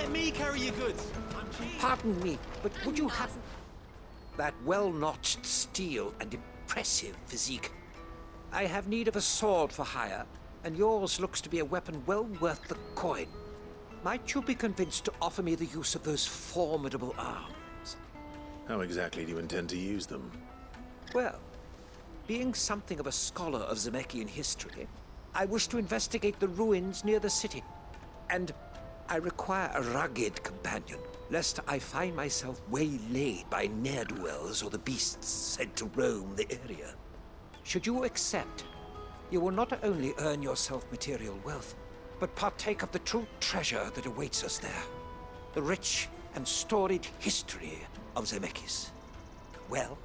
Let me carry your goods. I'm cheap. Pardon me, but would you have that well-notched steel and impressive physique? I have need of a sword for hire, and yours looks to be a weapon well worth the coin. Might you be convinced to offer me the use of those formidable arms? How exactly do you intend to use them? Well, being something of a scholar of Zemeckis history, I wish to investigate the ruins near the city. And I require a rugged companion, lest I find myself waylaid by ne'er-do-wells or the beasts said to roam the area. Should you accept, you will not only earn yourself material wealth, but partake of the true treasure that awaits us there. The rich and storied history of Zemeckis. Well,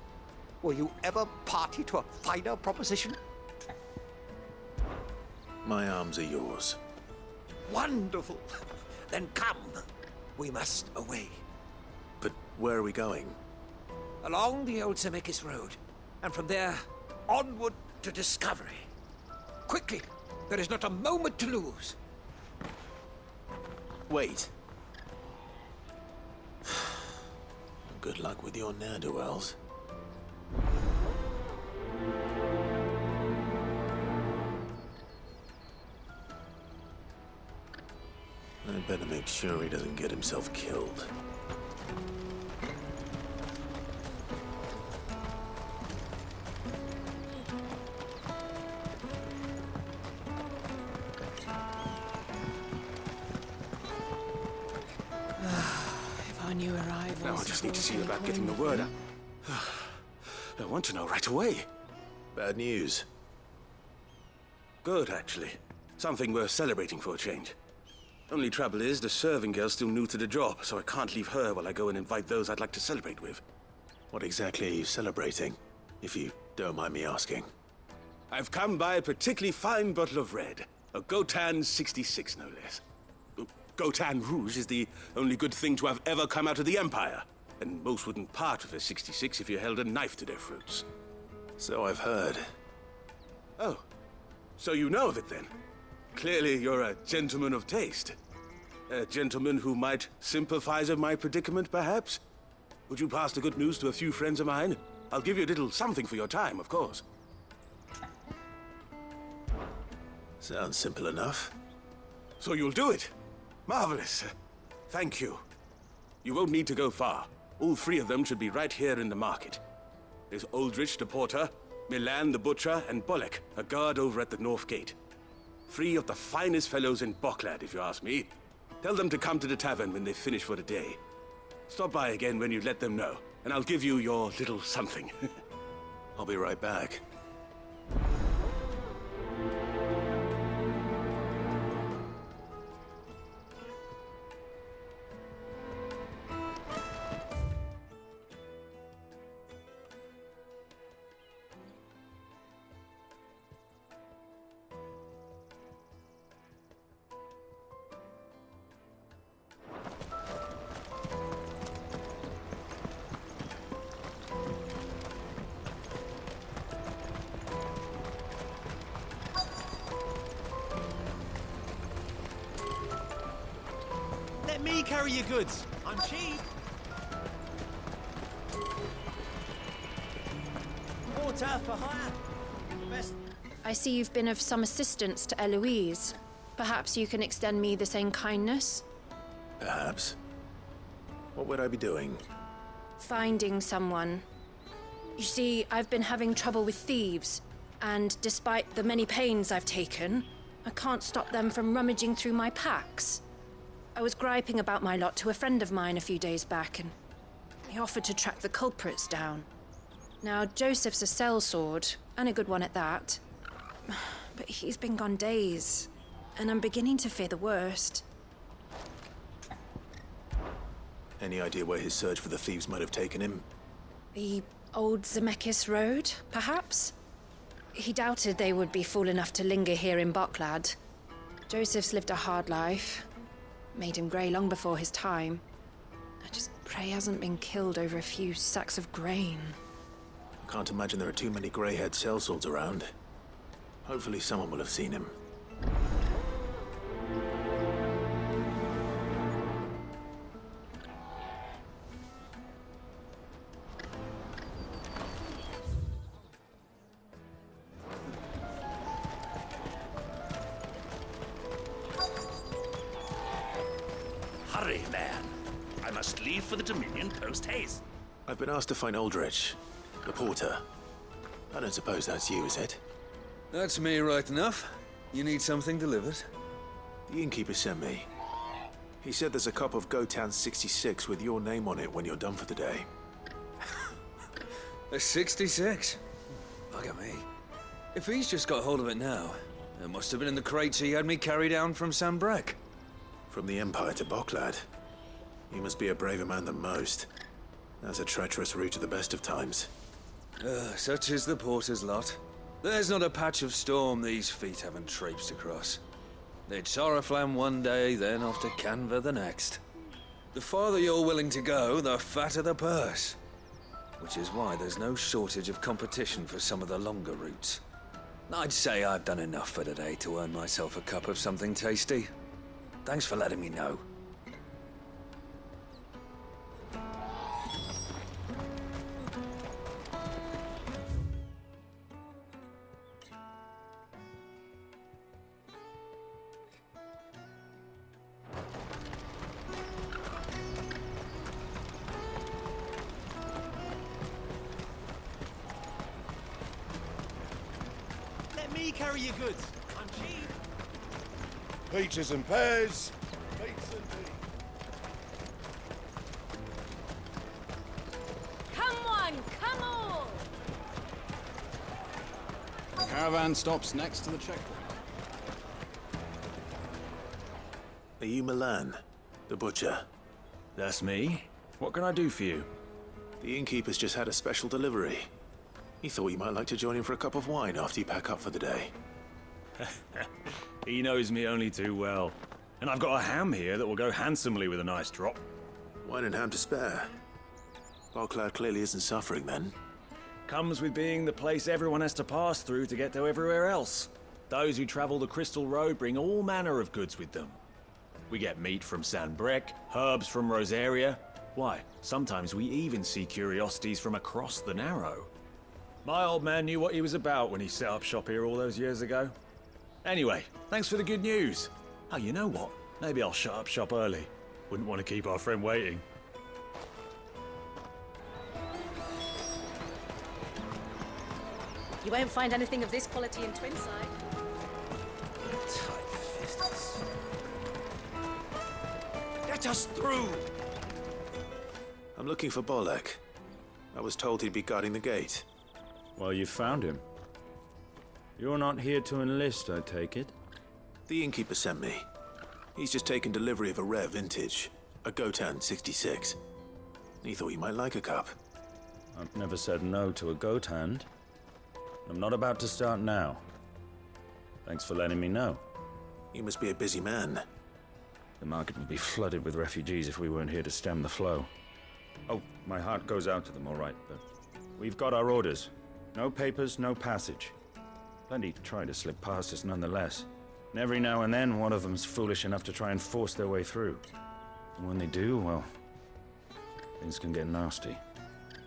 will you ever party to a finer proposition? My arms are yours. Wonderful! Then come. We must away. But where are we going? Along the old Zemeckis Road, and from there, onward to discovery. Quickly! There is not a moment to lose. Wait. Good luck with your ne'er-do-wells. I'd better make sure he doesn't get himself killed. If our new arrivals... Now I just need to see about getting the word out. I want to know right away. Bad news. Good, actually. Something worth celebrating for a change. Only trouble is, the serving girl's still new to the job, so I can't leave her while I go and invite those I'd like to celebrate with. What exactly are you celebrating, if you don't mind me asking? I've come by a particularly fine bottle of red. A Gotan 66, no less. Gotan Rouge is the only good thing to have ever come out of the Empire. And most wouldn't part with a 66 if you held a knife to their throats. So I've heard. Oh, so you know of it then? Clearly you're a gentleman of taste. A gentleman who might sympathize with my predicament, perhaps? Would you pass the good news to a few friends of mine? I'll give you a little something for your time, of course. Sounds simple enough. So you'll do it? Marvelous. Thank you. You won't need to go far. All three of them should be right here in the market. There's Aldrich the porter, Milan the butcher, and Bolek, a guard over at the north gate. Three of the finest fellows in Boklad, if you ask me. Tell them to come to the tavern when they finish for the day. Stop by again when you let them know, and I'll give you your little something. I'll be right back. Let me carry your goods. I'm cheap. Porter for hire. Best. I see you've been of some assistance to Eloise. Perhaps you can extend me the same kindness? Perhaps. What would I be doing? Finding someone. You see, I've been having trouble with thieves, and despite the many pains I've taken, I can't stop them from rummaging through my packs. I was griping about my lot to a friend of mine a few days back, and he offered to track the culprits down. Now, Joseph's a sellsword, and a good one at that. But he's been gone days, and I'm beginning to fear the worst. Any idea where his search for the thieves might have taken him? The old Zemeckis Road, perhaps? He doubted they would be fool enough to linger here in Boklad. Joseph's lived a hard life. Made him grey long before his time. I just pray he hasn't been killed over a few sacks of grain. I can't imagine there are too many grey-haired sellswords around. Hopefully someone will have seen him. plan. I must leave for the Dominion post-haste. I've been asked to find Aldrich, the porter. I don't suppose that's you, is it? That's me right enough. You need something delivered? The innkeeper sent me. He said there's a cup of Gotan 66 with your name on it when you're done for the day. A 66? Bugger me. If he's just got hold of it now, it must have been in the crates he had me carry down from Sambrek. From the Empire to Boklad. You must be a braver man than most. That's a treacherous route at the best of times. Such is the porter's lot. There's not a patch of storm these feet haven't traipsed across. It's Oriflamme one day, then off to Canva the next. The farther you're willing to go, the fatter the purse. Which is why there's no shortage of competition for some of the longer routes. I'd say I've done enough for today to earn myself a cup of something tasty. Thanks for letting me know. Let me carry your goods. I'm cheap. Peaches and pears. Pizza and tea. Come on, come on! The caravan stops next to the checkpoint. Are you Milan, the butcher? That's me. What can I do for you? The innkeeper's just had a special delivery. He thought you might like to join him for a cup of wine after you pack up for the day. He knows me only too well. And I've got a ham here that will go handsomely with a nice drop. Wine and ham to spare. Boklad clearly isn't suffering then. Comes with being the place everyone has to pass through to get to everywhere else. Those who travel the Crystal Road bring all manner of goods with them. We get meat from Sanbrek, herbs from Rosaria. Why, sometimes we even see curiosities from across the Narrow. My old man knew what he was about when he set up shop here all those years ago. Anyway, thanks for the good news. Oh, you know what? Maybe I'll shut up shop early. Wouldn't want to keep our friend waiting. You won't find anything of this quality in Twinside. Tight-fisted. Let us through! I'm looking for Bolek. I was told he'd be guarding the gate. Well, you found him. You're not here to enlist, I take it? The innkeeper sent me. He's just taken delivery of a rare vintage, a Gotan 66. He thought you might like a cup. I've never said no to a goat hand. I'm not about to start now. Thanks for letting me know. You must be a busy man. The market would be flooded with refugees if we weren't here to stem the flow. Oh, my heart goes out to them, all right, but we've got our orders. No papers, no passage. Plenty try to slip past us nonetheless. And every now and then, one of them's foolish enough to try and force their way through. And when they do, well, things can get nasty.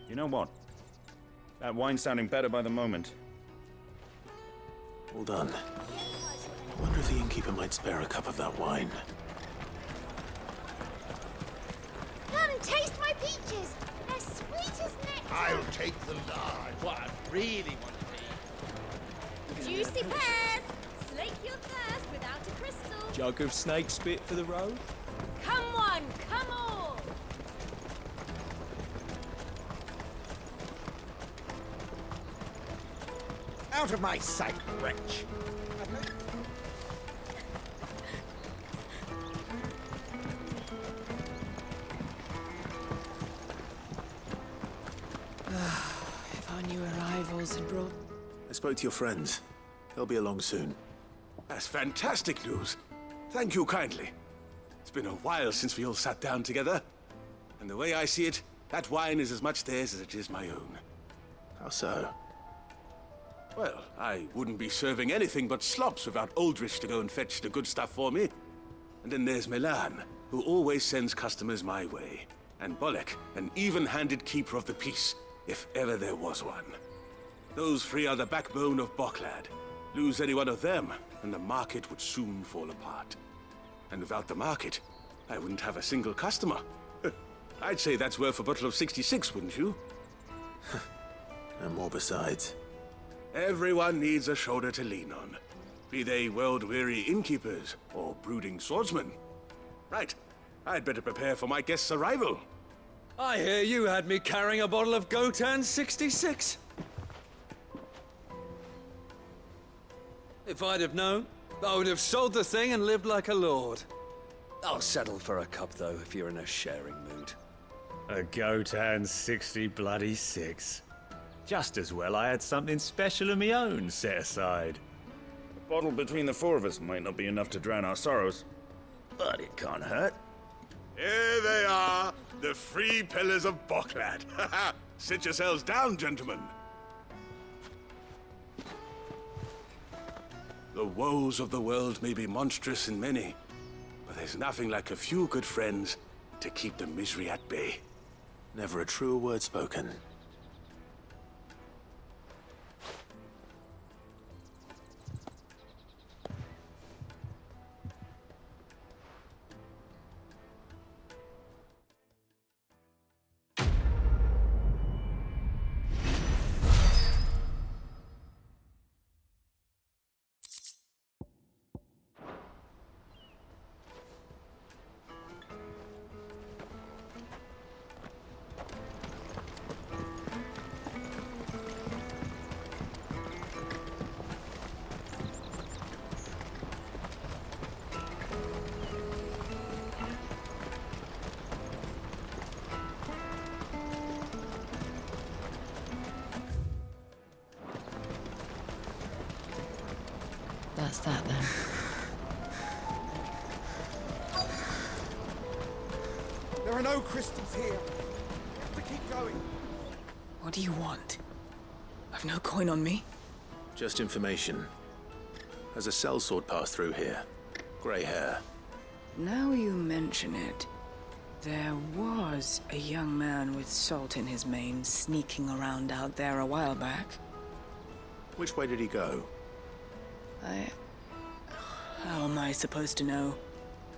You know what? That wine's sounding better by the moment. All done. I wonder if the innkeeper might spare a cup of that wine. Come taste my peaches. They're sweet as nectar. I'll take the large. What I really want to be. Juicy pears. Slake your thirst without a crystal. Jug of snake spit for the road. Come on, come on. Out of my sight, wretch. If our new arrivals had brought... I spoke to your friends. They'll be along soon. That's fantastic news. Thank you kindly. It's been a while since we all sat down together. And the way I see it, that wine is as much theirs as it is my own. How so? Well, I wouldn't be serving anything but slops without Aldrich to go and fetch the good stuff for me. And then there's Milan, who always sends customers my way. And Bolek, an even-handed keeper of the peace, if ever there was one. Those three are the backbone of Boklad. Lose any one of them, and the market would soon fall apart. And without the market, I wouldn't have a single customer. I'd say that's worth a bottle of 66, wouldn't you? And more besides. Everyone needs a shoulder to lean on. Be they world-weary innkeepers or brooding swordsmen. Right. I'd better prepare for my guest's arrival. I hear you had me carrying a bottle of Gotan 66. If I'd have known, I would have sold the thing and lived like a lord. I'll settle for a cup, though, if you're in a sharing mood. A Gotan 60 bloody 6. Just as well I had something special of my own set aside. A bottle between the four of us might not be enough to drown our sorrows, but it can't hurt. Here they are, the free pillars of Boklad. Sit yourselves down, gentlemen. The woes of the world may be monstrous and many, but there's nothing like a few good friends to keep the misery at bay. Never a truer word spoken. That's that then. There are no crystals here. We have to keep going. What do you want? I've no coin on me. Just information. Has a sellsword passed through here? Grey hair. Now you mention it, there was a young man with salt in his mane sneaking around out there a while back. Which way did he go? How am I supposed to know?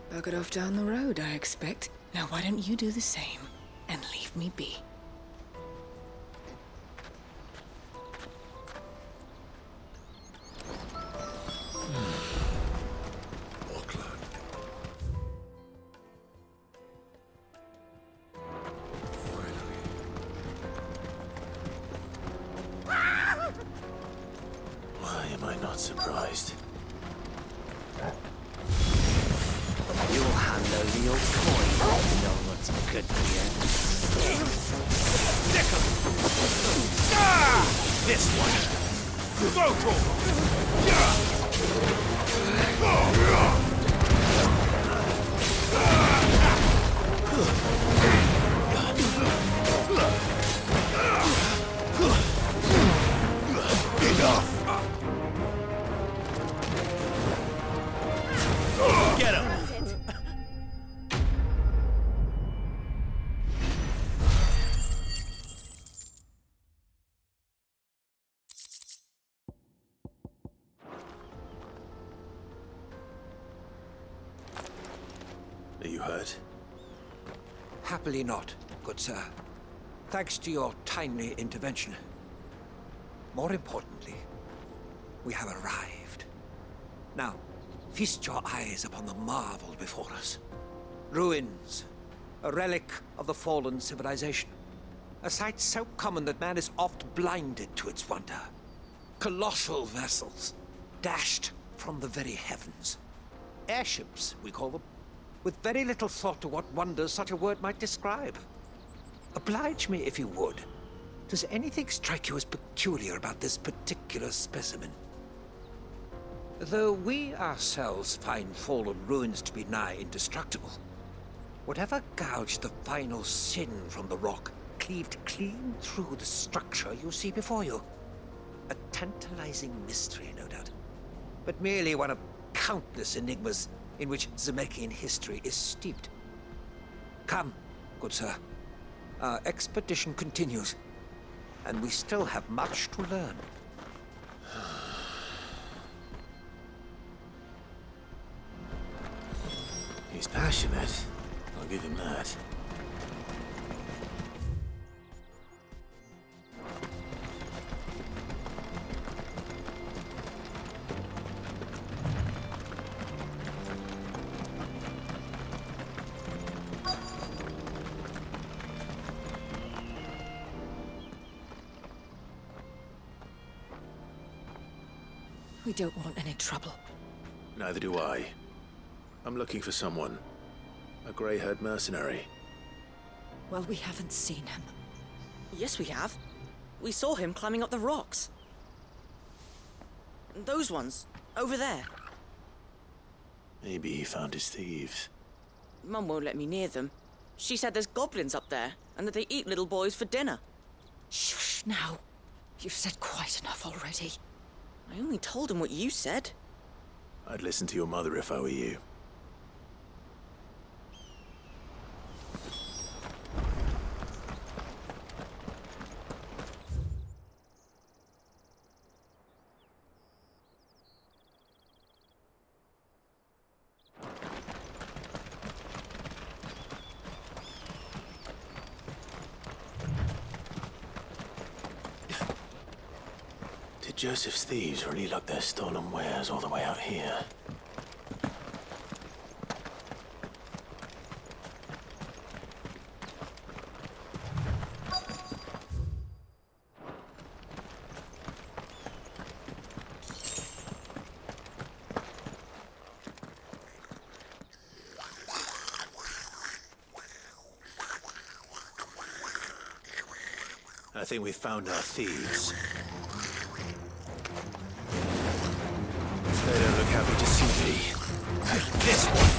Buggered off down the road, I expect. Now why don't you do the same and leave me be? Why am I not surprised? You'll handle the old coin and know what's good for you. This one. Go for Enough! Get him! Are you hurt? Happily not, good sir. Thanks to your timely intervention. More importantly, we have arrived. Now, feast your eyes upon the marvel before us. Ruins, a relic of the fallen civilization. A sight so common that man is oft blinded to its wonder. Colossal vessels, dashed from the very heavens. Airships, we call them, with very little thought to what wonders such a word might describe. Oblige me if you would. Does anything strike you as peculiar about this particular specimen? Though we ourselves find fallen ruins to be nigh indestructible, whatever gouged the final sin from the rock cleaved clean through the structure you see before you. A tantalizing mystery, no doubt, but merely one of countless enigmas in which Zemeckis history is steeped. Come, good sir. Our expedition continues, and we still have much to learn. He's passionate. I'll give him that. We don't want any trouble. Neither do I. I'm looking for someone. A grey-haired mercenary. Well, we haven't seen him. Yes, we have. We saw him climbing up the rocks. Those ones, over there. Maybe he found his thieves. Mum won't let me near them. She said there's goblins up there, and that they eat little boys for dinner. Shush, now. You've said quite enough already. I only told him what you said. I'd listen to your mother if I were you. Did Joseph's thieves really lug their stolen wares all the way out here? I think we've found our thieves. They don't look happy to see me. This one!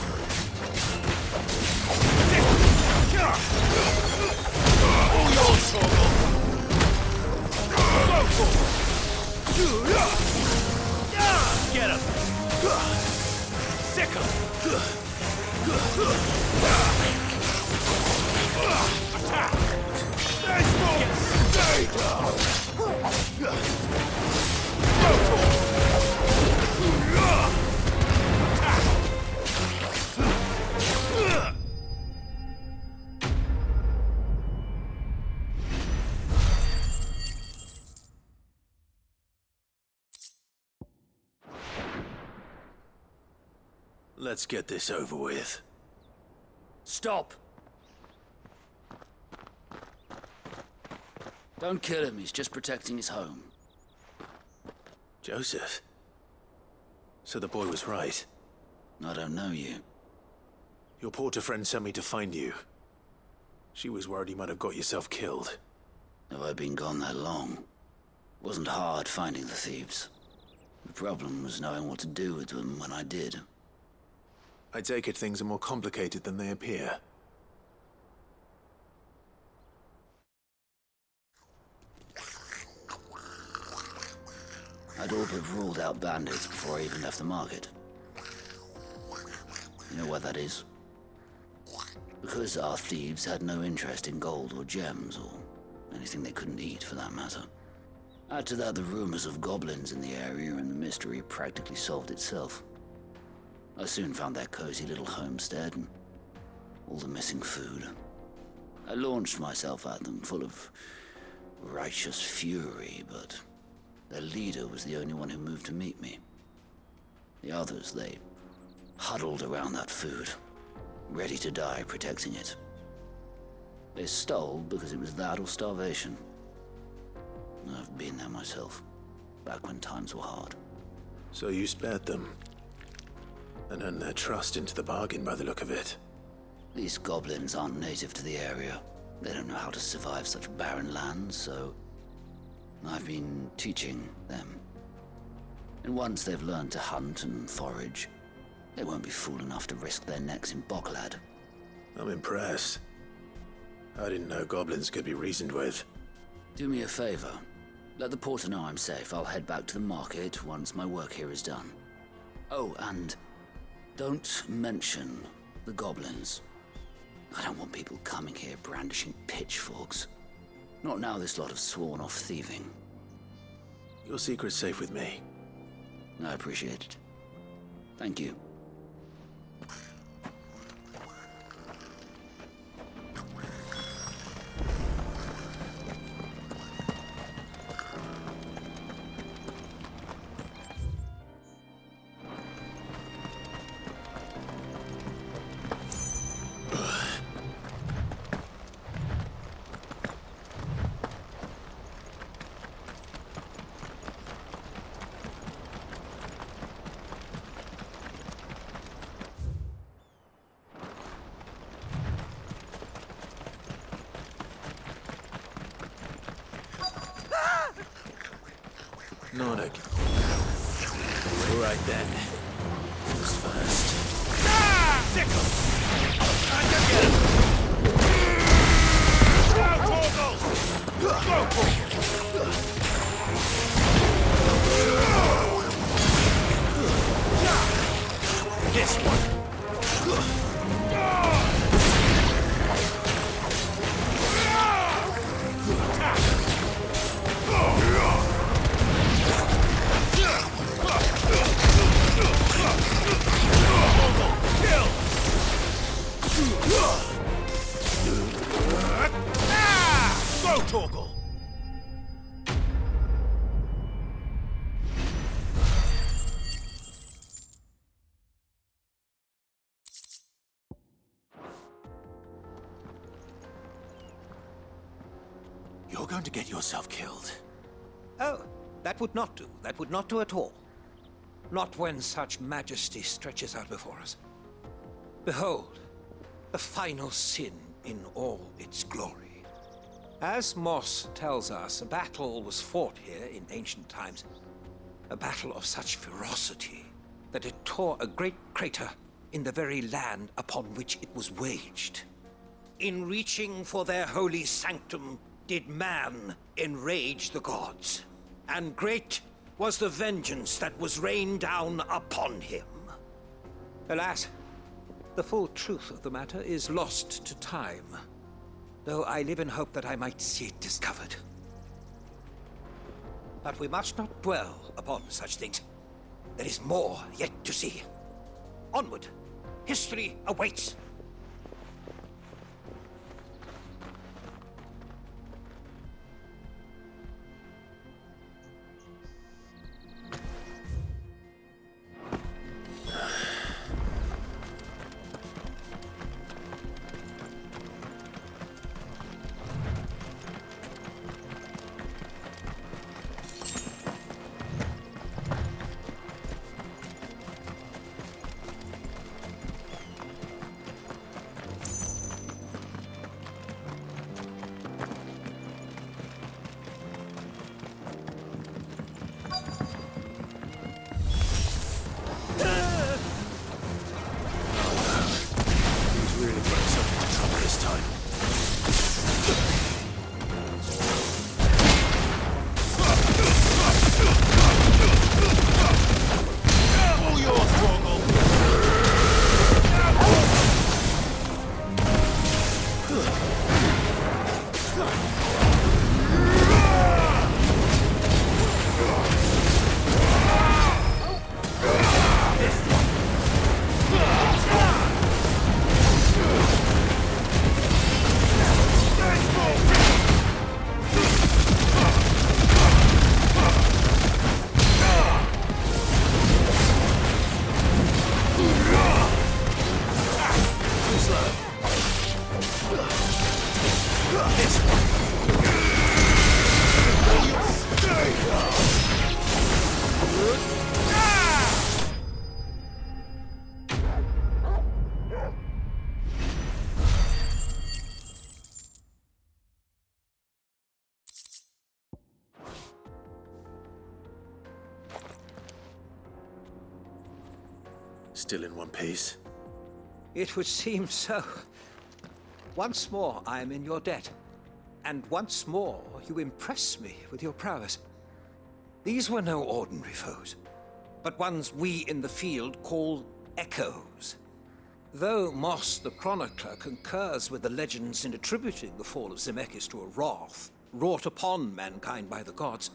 All yours, Torgal! Go for it! Get him! Sick him! Attack! Nice move! Stay down! Go for it! Let's get this over with. Stop! Don't kill him, he's just protecting his home. Joseph? So the boy was right. I don't know you. Your porter friend sent me to find you. She was worried you might have got yourself killed. Have I been gone that long? Wasn't hard finding the thieves. The problem was knowing what to do with them when I did. I take it things are more complicated than they appear. I'd all but ruled out bandits before I even left the market. You know why that is? Because our thieves had no interest in gold or gems, or anything they couldn't eat for that matter. Add to that the rumors of goblins in the area, and the mystery practically solved itself. I soon found their cozy little homestead and all the missing food. I launched myself at them, full of righteous fury, but their leader was the only one who moved to meet me. The others, they huddled around that food, ready to die protecting it. They stole because it was that or starvation. I've been there myself, back when times were hard. So you spared them? And earned their trust into the bargain by the look of it. These goblins aren't native to the area. They don't know how to survive such barren lands, so I've been teaching them. And once they've learned to hunt and forage, they won't be fool enough to risk their necks in Bocklad. I'm impressed. I didn't know goblins could be reasoned with. Do me a favor. Let the porter know I'm safe. I'll head back to the market once my work here is done. Oh, and don't mention the goblins. I don't want people coming here brandishing pitchforks. Not now this lot have sworn off thieving. Your secret's safe with me. I appreciate it. Thank you. Nordic. Right then. Who's first? Sickle! I can get him! Go, this one. Go, Torgal! You're going to get yourself killed. Oh, that would not do. That would not do at all. Not when such majesty stretches out before us. Behold, the final sin in all its glory. As Moss tells us, a battle was fought here in ancient times. A battle of such ferocity that it tore a great crater in the very land upon which it was waged. In reaching for their holy sanctum, did man enrage the gods, and great was the vengeance that was rained down upon him. Alas, the full truth of the matter is lost to time, though I live in hope that I might see it discovered. But we must not dwell upon such things. There is more yet to see. Onward! History awaits! Still in one piece? It would seem so. Once more I am in your debt. And once more you impress me with your prowess. These were no ordinary foes, but ones we in the field call echoes. Though Moss the chronicler concurs with the legends in attributing the fall of Zemeckis to a wrath wrought upon mankind by the gods,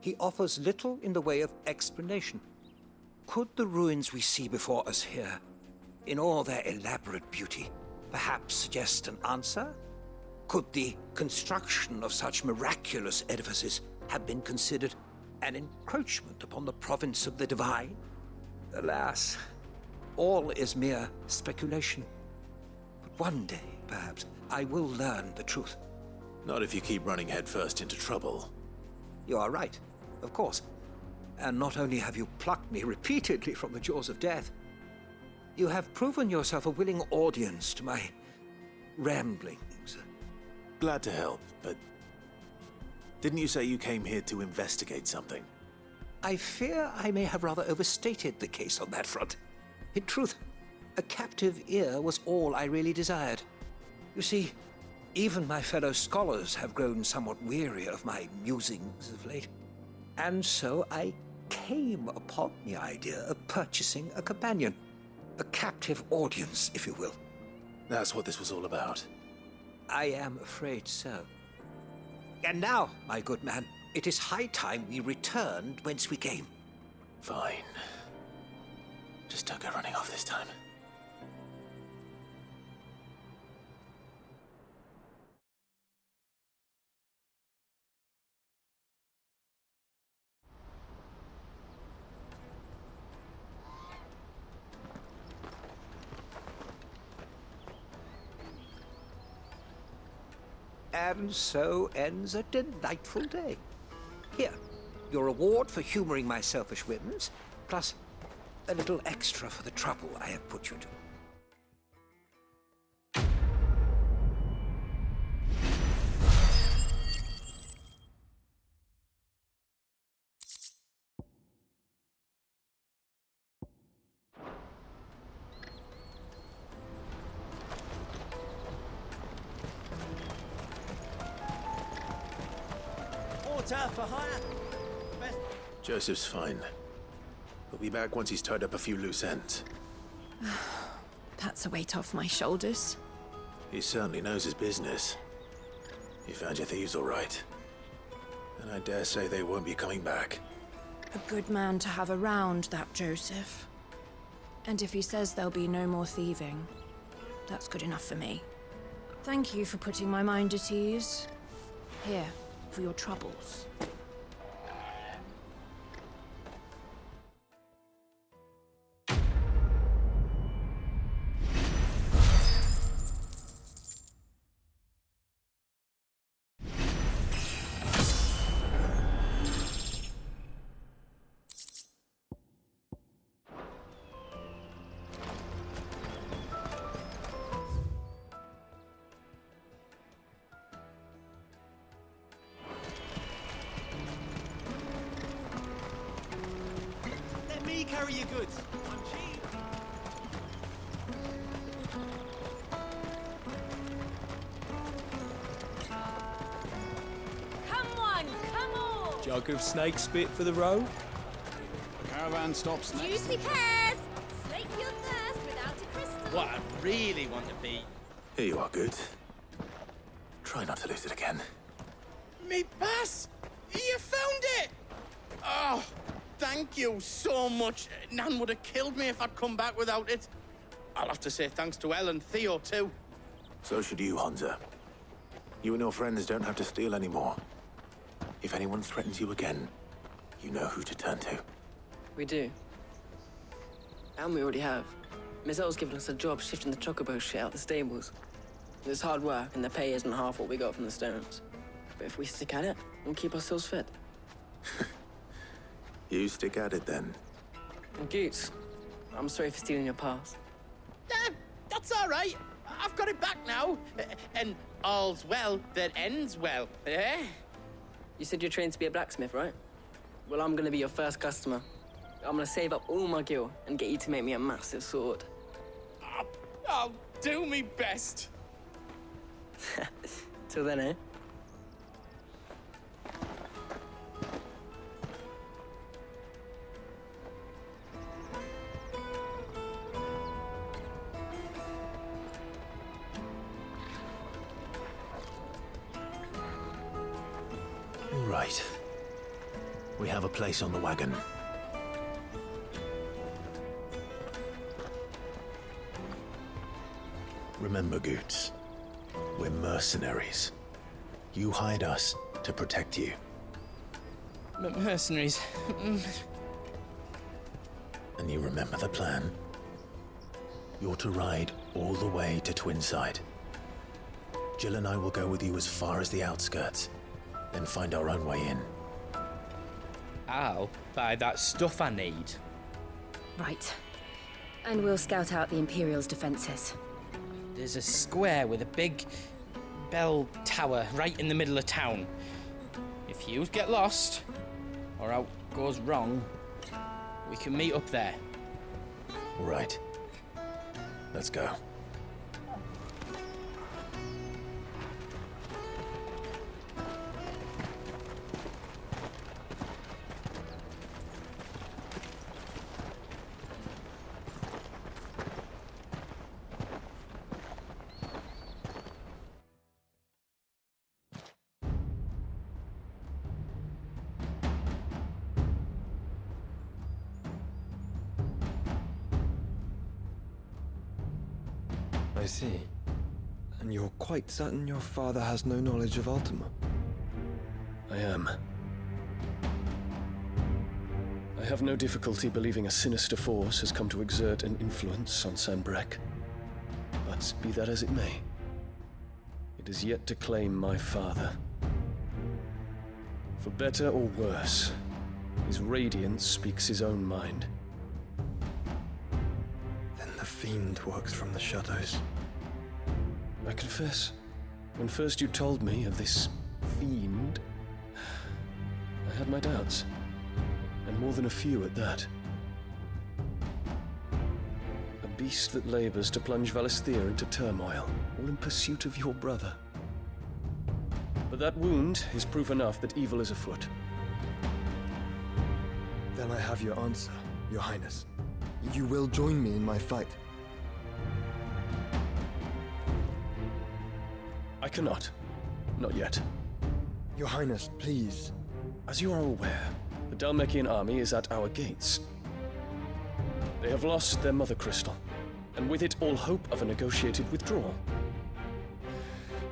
he offers little in the way of explanation. Could the ruins we see before us here, in all their elaborate beauty, perhaps suggest an answer? Could the construction of such miraculous edifices have been considered an encroachment upon the province of the divine? Alas, all is mere speculation. But one day, perhaps, I will learn the truth. Not if you keep running headfirst into trouble. You are right, of course. And not only have you plucked me repeatedly from the jaws of death, you have proven yourself a willing audience to my ramblings. Glad to help, but didn't you say you came here to investigate something? I fear I may have rather overstated the case on that front. In truth, a captive ear was all I really desired. You see, even my fellow scholars have grown somewhat weary of my musings of late. And so I came upon the idea of purchasing a companion. A captive audience, if you will. That's what this was all about. I am afraid so. And now, my good man, it is high time we returned whence we came. Fine. Just don't go running off this time. And so ends a delightful day. Here, your reward for humoring my selfish whims, plus a little extra for the trouble I have put you to. Porter for hire. Best. Joseph's fine. He'll be back once he's tied up a few loose ends. That's a weight off my shoulders. He certainly knows his business. You found your thieves all right. And I dare say they won't be coming back. A good man to have around, that Joseph. And if he says there'll be no more thieving, that's good enough for me. Thank you for putting my mind at ease. Here, for your troubles. Let me carry your goods. I'm cheap. Come on! Jug of snake spit for the road. The caravan stops next. Juicy pears! Slake your thirst without a crystal. What I really want to be. Here you are, good. Try not to lose it again. Me pass! You found it! Oh, thank you so much. Nan would have killed me if I'd come back without it. I'll have to say thanks to Elle and Theo, too. So should you, Hansa. You and your friends don't have to steal anymore. If anyone threatens you again, you know who to turn to. We do. And we already have. Miss L's given us a job shifting the chocobo shit out the stables. It's hard work, and the pay isn't half what we got from the stones. But if we stick at it, we'll keep ourselves fit. You stick at it, then. And Goots, I'm sorry for stealing your pass. That's all right. I've got it back now. And all's well that ends well, eh? You said you're trained to be a blacksmith, right? Well, I'm gonna be your first customer. I'm gonna save up all my gil and get you to make me a massive sword. I'll do me best. Till then, eh? Right. We have a place on the wagon. Remember, Goots, we're mercenaries. You hired us to protect you. Mercenaries. And you remember the plan? You're to ride all the way to Twinside. Jill and I will go with you as far as the outskirts, then find our own way in. I'll buy that stuff I need. Right. And we'll scout out the Imperial's defenses. There's a square with a big bell tower right in the middle of town. If you get lost, or goes wrong, we can meet up there. Right. Let's go. I see. And you're quite certain your father has no knowledge of Ultima? I am. I have no difficulty believing a sinister force has come to exert an influence on Sanbreque. But be that as it may, it is yet to claim my father. For better or worse, his radiance speaks his own mind. Then the fiend works from the shadows. I confess, when first you told me of this fiend, I had my doubts, and more than a few at that. A beast that labors to plunge Valisthea into turmoil, all in pursuit of your brother. But that wound is proof enough that evil is afoot. Then I have your answer, Your Highness. You will join me in my fight. I cannot. Not yet. Your Highness, please. As you are aware, the Dhalmekian army is at our gates. They have lost their mother crystal, and with it all hope of a negotiated withdrawal.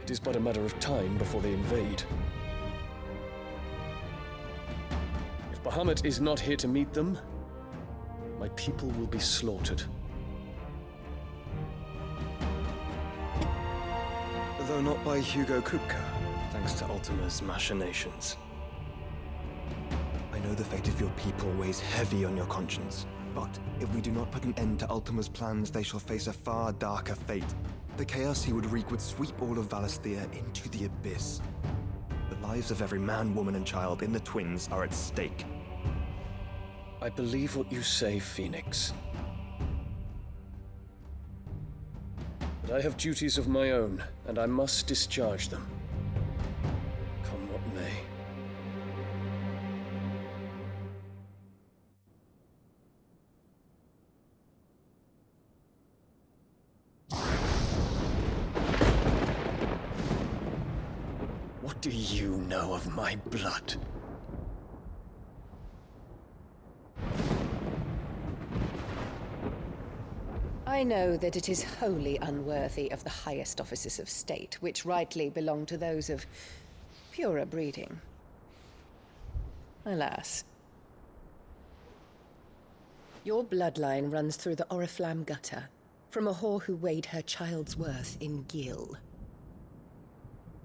It is but a matter of time before they invade. If Bahamut is not here to meet them, my people will be slaughtered. Though not by Hugo Kupka, thanks to Ultima's machinations. I know the fate of your people weighs heavy on your conscience, but if we do not put an end to Ultima's plans, they shall face a far darker fate. The chaos he would wreak would sweep all of Valisthea into the abyss. The lives of every man, woman, and child in the Twins are at stake. I believe what you say, Phoenix. But I have duties of my own, and I must discharge them. Come what may. What do you know of my blood? I know that it is wholly unworthy of the highest offices of state, which rightly belong to those of purer breeding. Alas. Your bloodline runs through the Oriflamme gutter, from a whore who weighed her child's worth in gil.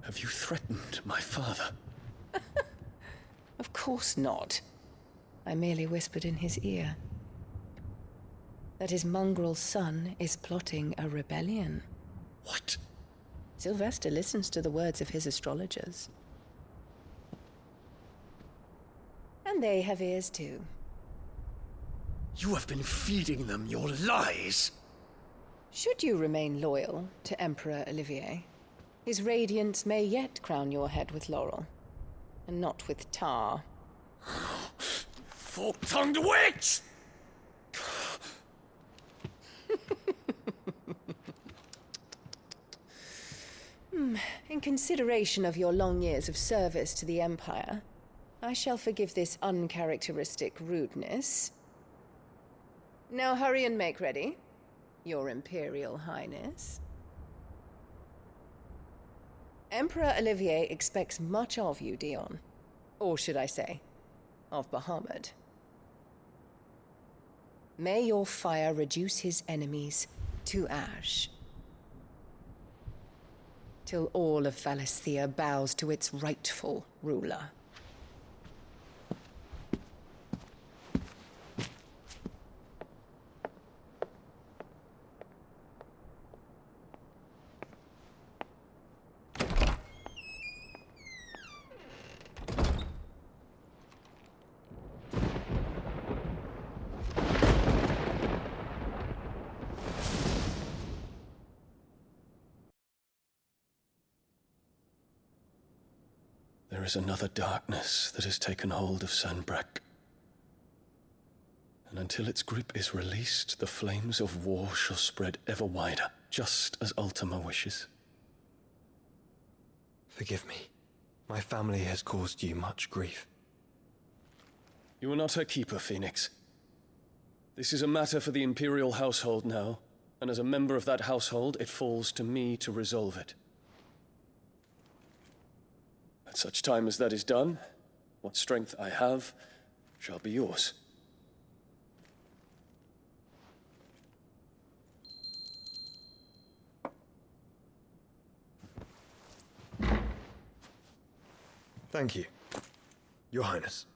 Have you threatened my father? Of course not. I merely whispered in his ear that his mongrel son is plotting a rebellion. What? Sylvester listens to the words of his astrologers. And they have ears too. You have been feeding them your lies! Should you remain loyal to Emperor Olivier, his radiance may yet crown your head with laurel, and not with tar. Fork-tongued witch! In consideration of your long years of service to the Empire, I shall forgive this uncharacteristic rudeness. Now hurry and make ready, Your Imperial Highness. Emperor Olivier expects much of you, Dion. Or should I say, of Bahamut. May your fire reduce his enemies to ash, till all of Valisthea bows to its rightful ruler. is another darkness that has taken hold of Sanbreque. And until its grip is released, the flames of war shall spread ever wider, just as Ultima wishes. Forgive me. My family has caused you much grief. You are not her keeper, Phoenix. This is a matter for the Imperial household now, and as a member of that household, it falls to me to resolve it. At such time as that is done, what strength I have shall be yours. Thank you, Your Highness.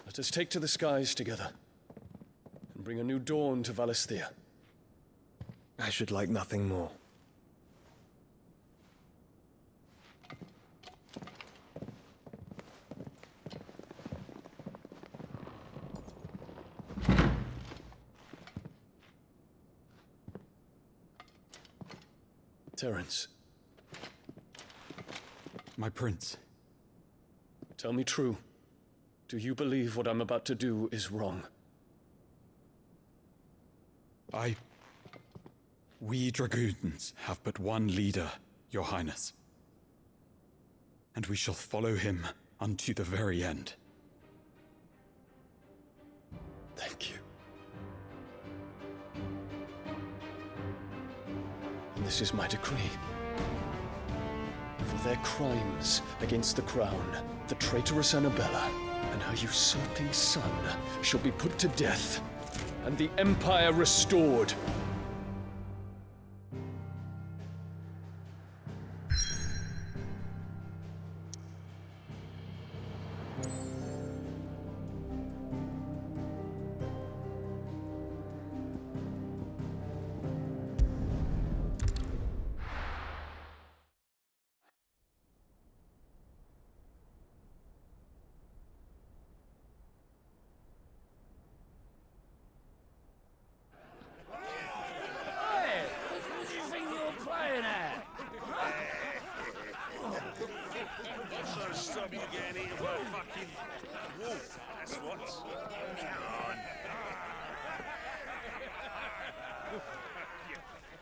Let us take to the skies together, and bring a new dawn to Valisthea. I should like nothing more. Terence. My prince. Tell me true. Do you believe what I'm about to do is wrong? We dragoons have but one leader, Your Highness. And we shall follow him unto the very end. Thank you. And this is my decree. For their crimes against the crown, the traitorous Annabella and her usurping son shall be put to death, and the Empire restored.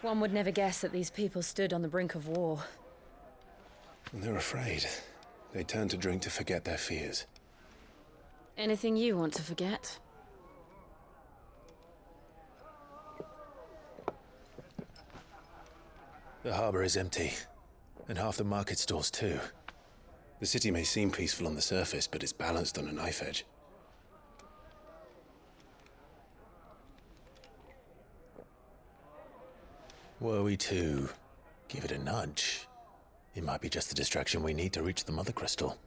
One would never guess that these people stood on the brink of war. They're afraid. They turn to drink to forget their fears. Anything you want to forget? The harbor is empty, and half the market stalls too. The city may seem peaceful on the surface, but it's balanced on a knife edge. Were we to give it a nudge, it might be just the distraction we need to reach the Mother Crystal.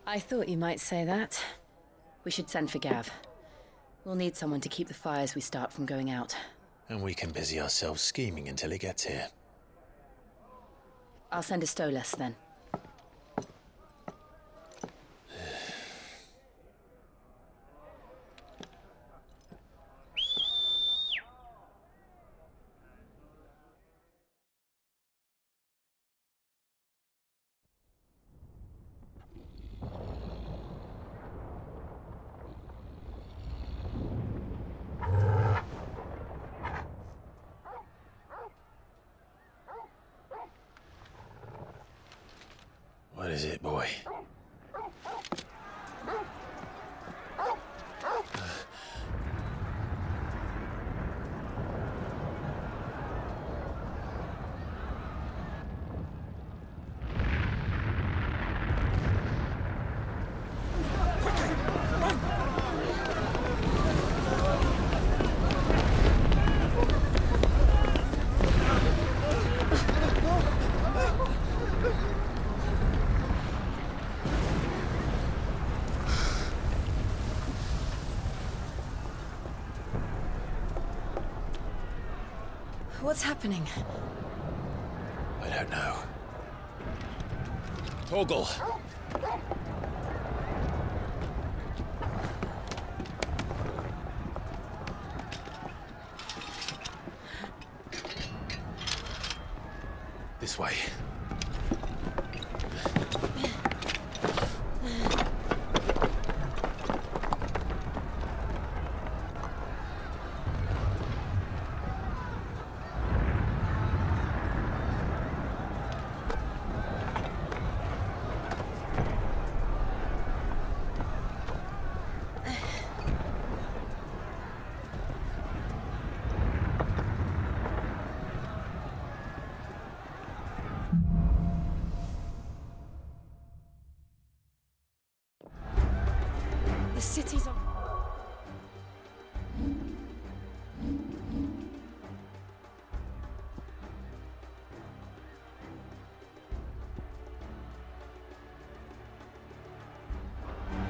I thought you might say that. We should send for Gav. We'll need someone to keep the fires we start from going out. And we can busy ourselves scheming until he gets here. I'll send a Stolas then. What is it, boy? What's happening? I don't know. Torgal! This way. The city's on.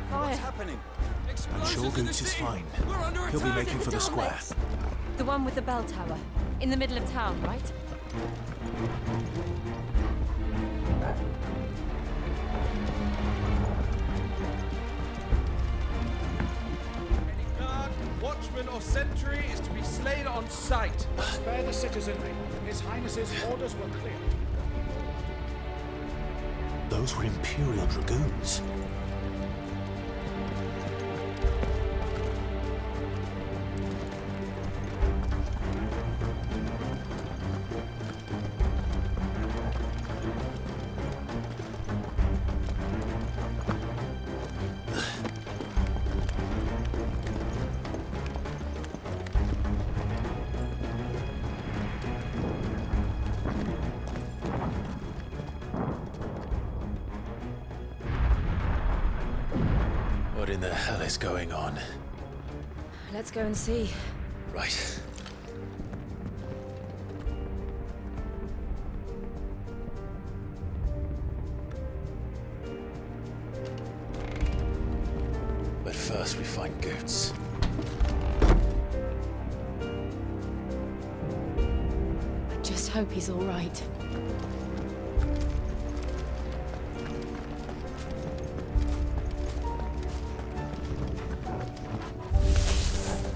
What's happening? I'm sure Goots is fine. He'll be making for the square. The one with the bell tower. In the middle of town, right? Any guard, watchman, or sentry is to be slain on sight. Spare the citizenry. His Highness's orders were clear. Those were Imperial Dragoons. What in the hell is going on? Let's go and see. Right. But first we find Goots. I just hope he's all right.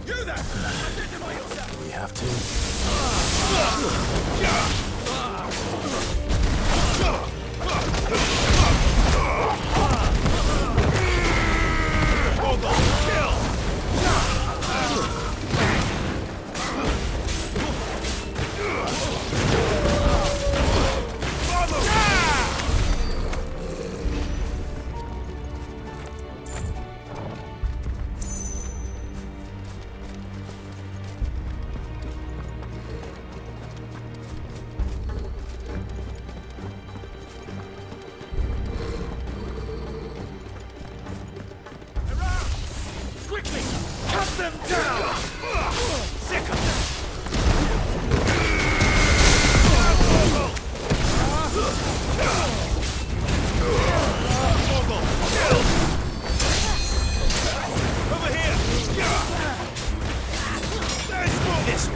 You there! We have to. Quickly! Cut them down! Sick of them! Over here! This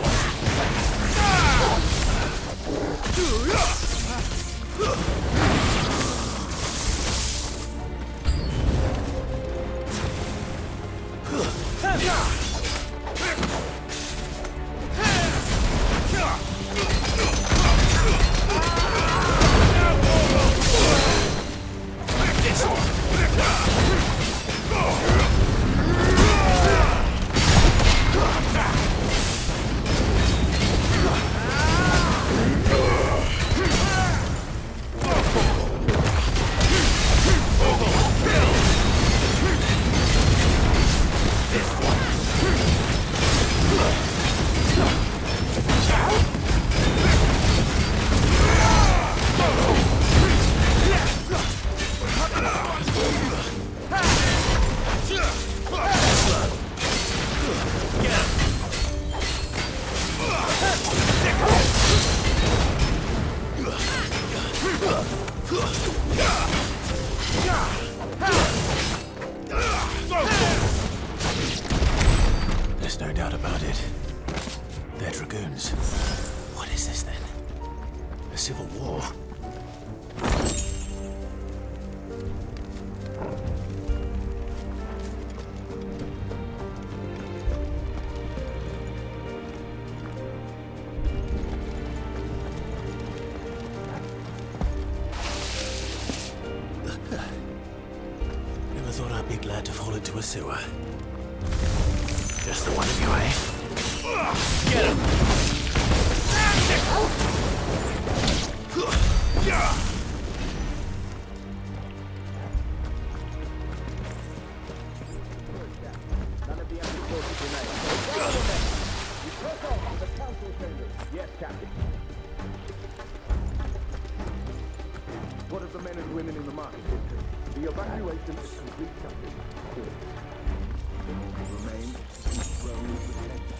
There's no doubt about it. They're Dragoons. What is this then? A civil war? into a sewer. Just the one of you, eh? Get him! None of the empty forces remain. You press on to the council chambers. Yes, Captain. What of the men and women in the market district? The evacuation is complete, Captain. Good. Remain firmly protected.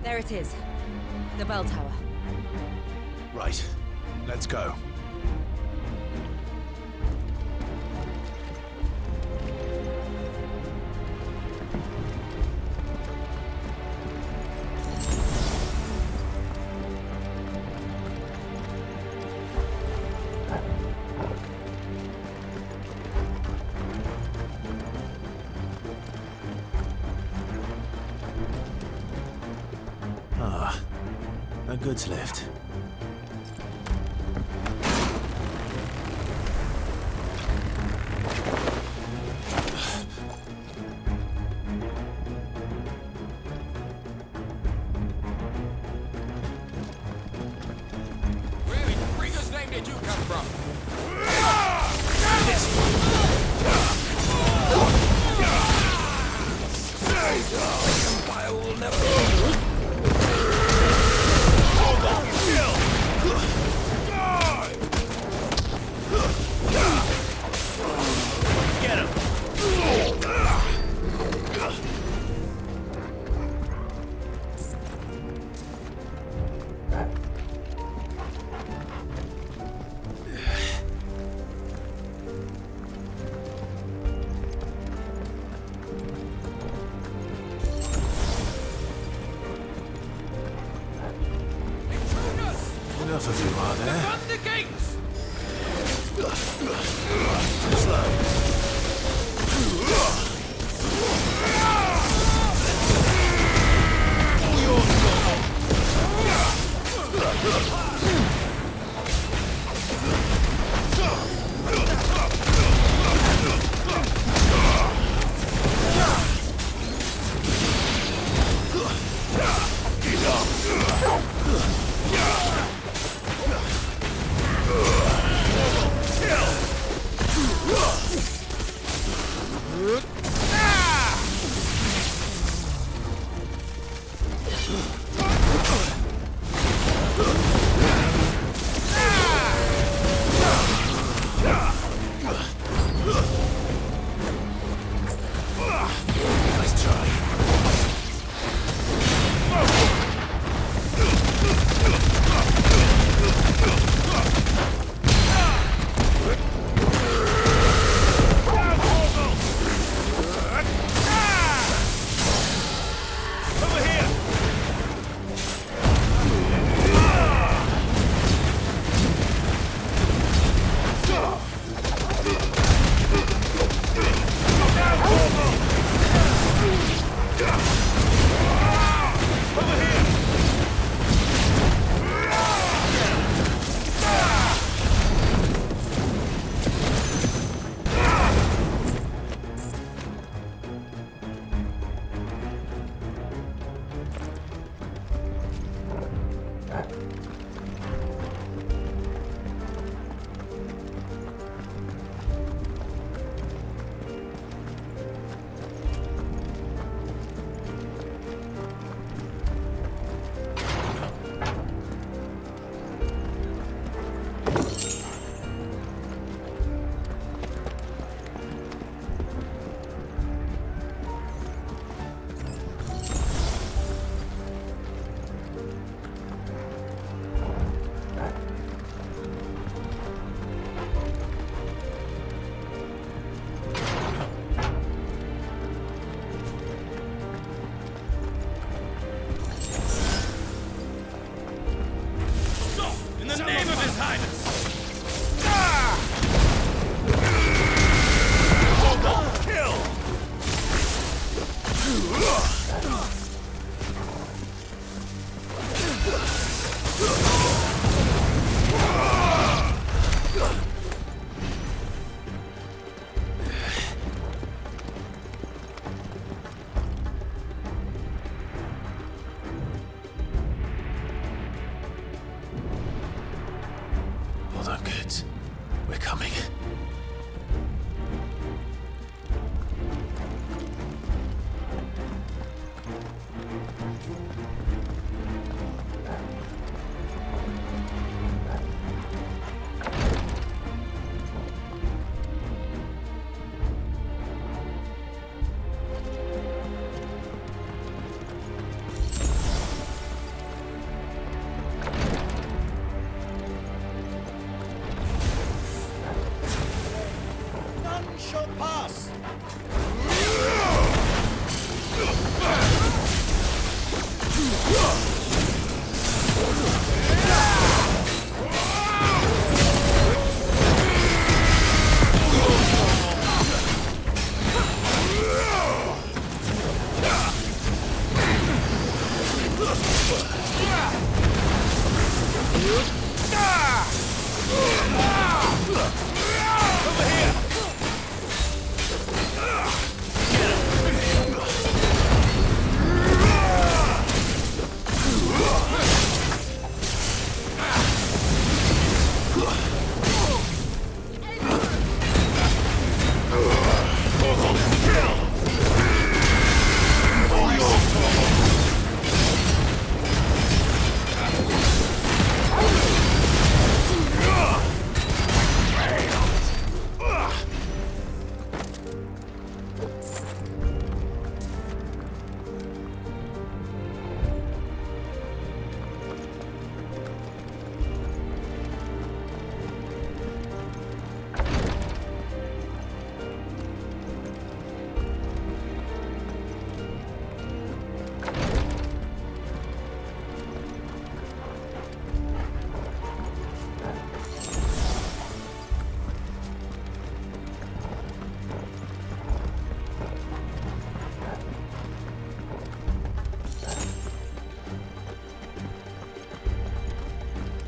There it is. The bell tower. Right. Let's go. A goods lift. Where in Freaker's name did you come from? Empire will never... Get him! Enough of you, are there? Run the gates! Hold on, kids. We're coming. None shall pass.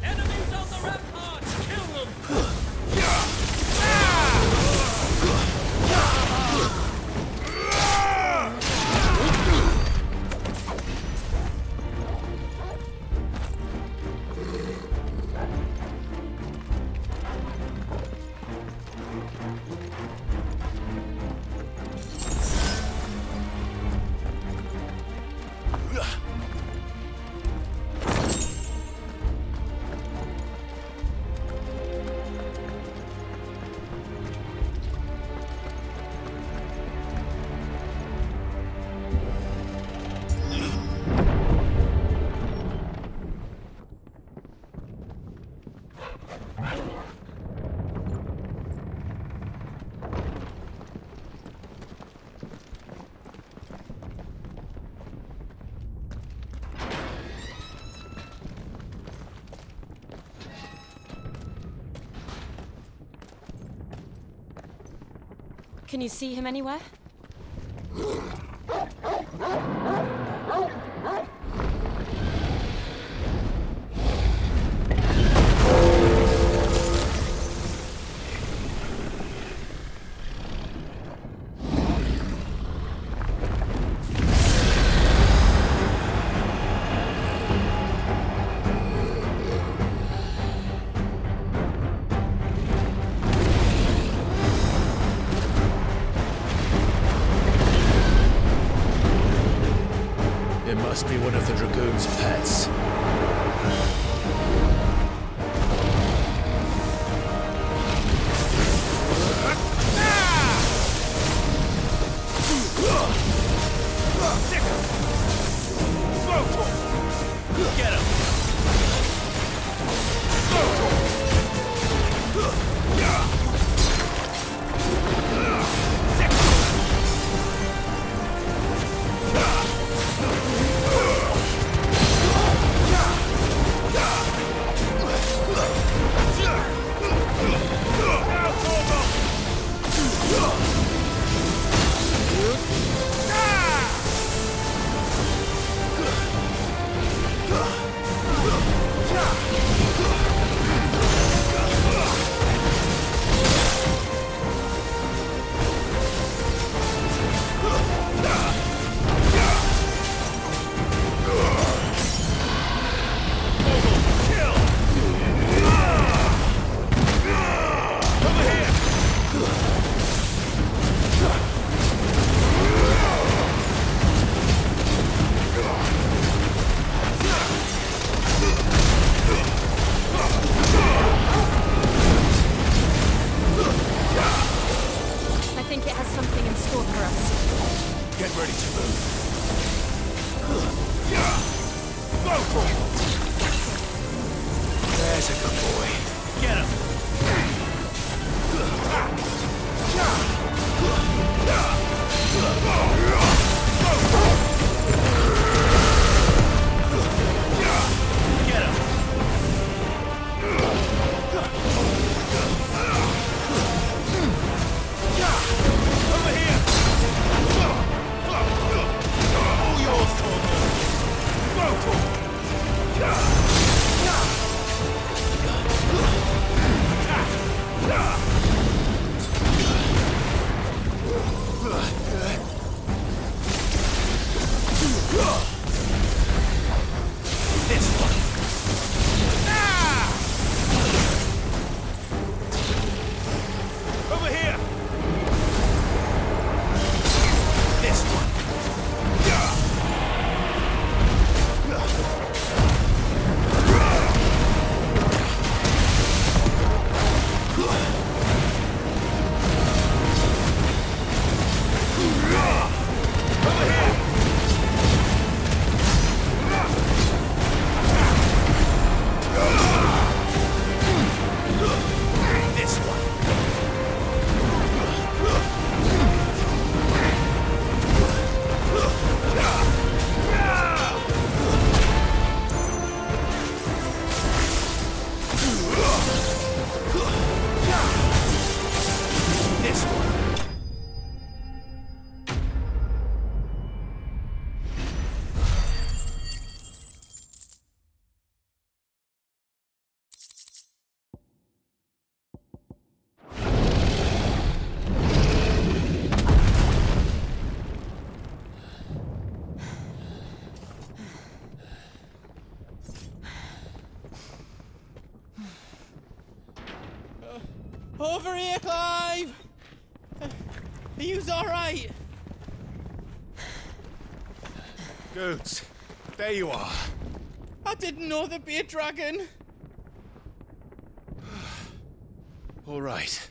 Enemies on the rampart! Kill them! Can you see him anywhere? It must be one of the Dragoon's pets. Get him! He's a good boy. Get him! Get him! Over here! All yours, This one. Over here. This one. This one. This one. Over here, Clive! Are yous alright? Goods. There you are. I didn't know there'd be a dragon. All right.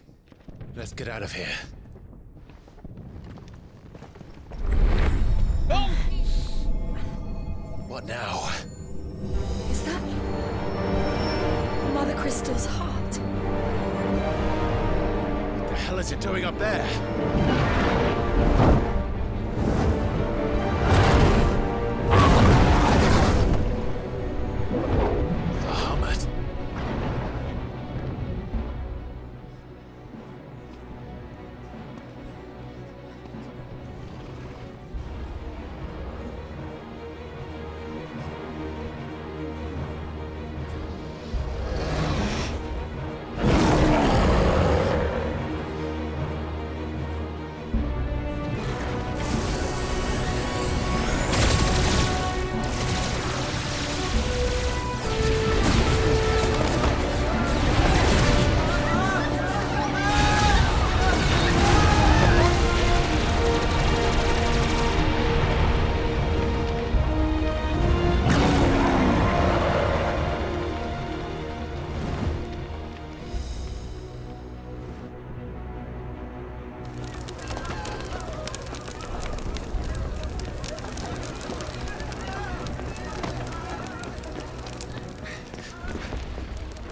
Let's get out of here. Oh! What now? Is that Mother Crystal's heart? What the hell is it doing up there? The Hummet.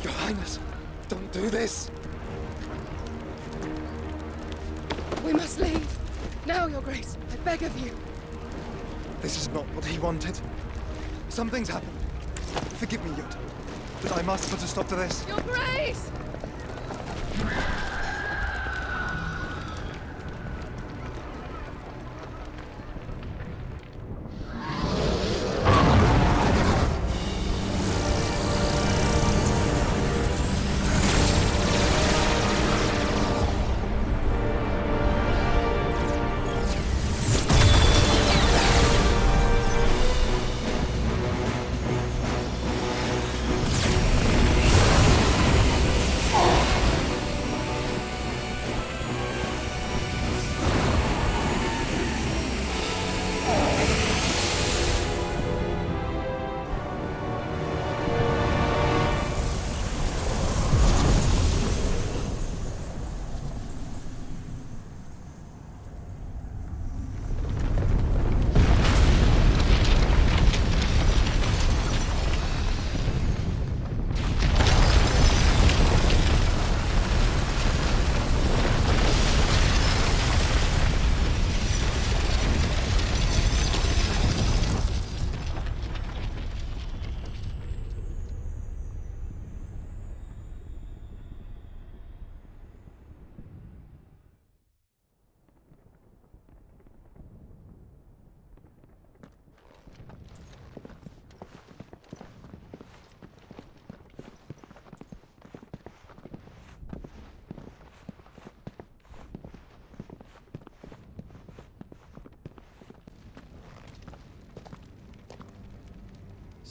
Your Highness, don't do this. We must leave. Now, Your Grace. I beg of you. This is not what he wanted. Something's happened. Forgive me, Yod, but I must put a stop to this. Your Grace!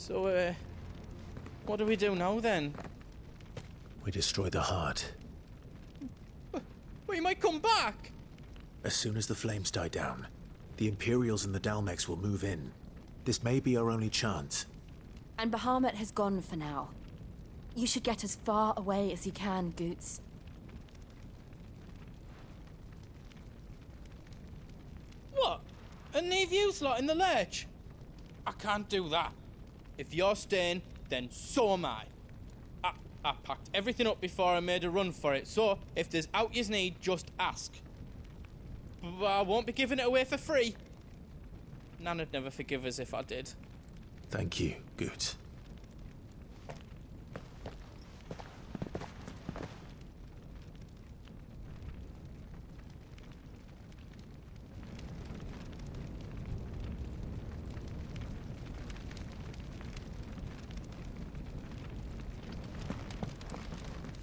So, what do we do now then? We destroy the heart. We might come back! As soon as the flames die down, the Imperials and the Dalmex will move in. This may be our only chance. And Bahamut has gone for now. You should get as far away as you can, Goots. What? And leave you lot in the lurch? I can't do that. If you're staying, then so am I. I packed everything up before I made a run for it, so if there's out yous need, just ask. But I won't be giving it away for free. Nan'd never forgive us if I did. Thank you, Goots.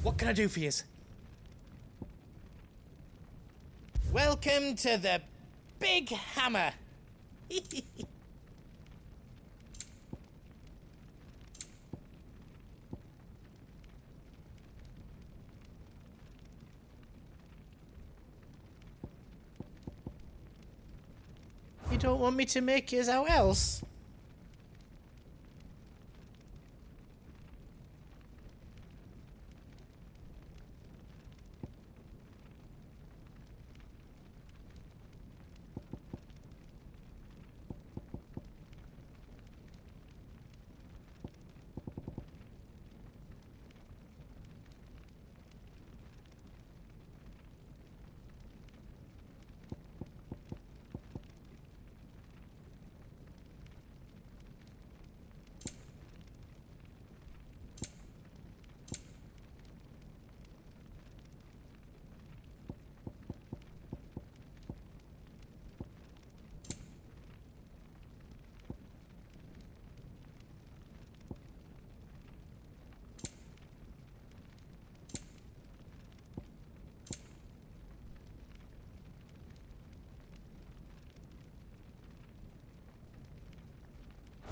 What can I do for yous? Welcome to the Big Hammer. You don't want me to make yous out else?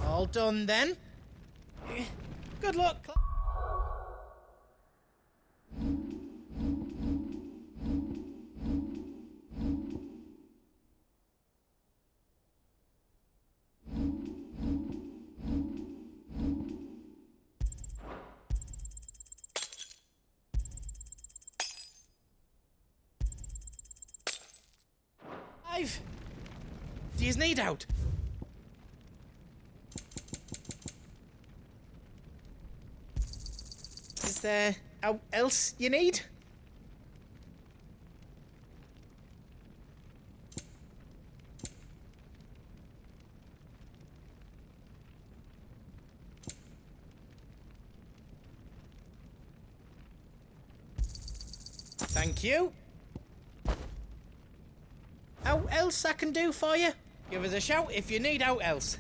All done then. Good luck. Do you need out? Is there else you need? Thank you. Out else I can do for you? Give us a shout if you need out else.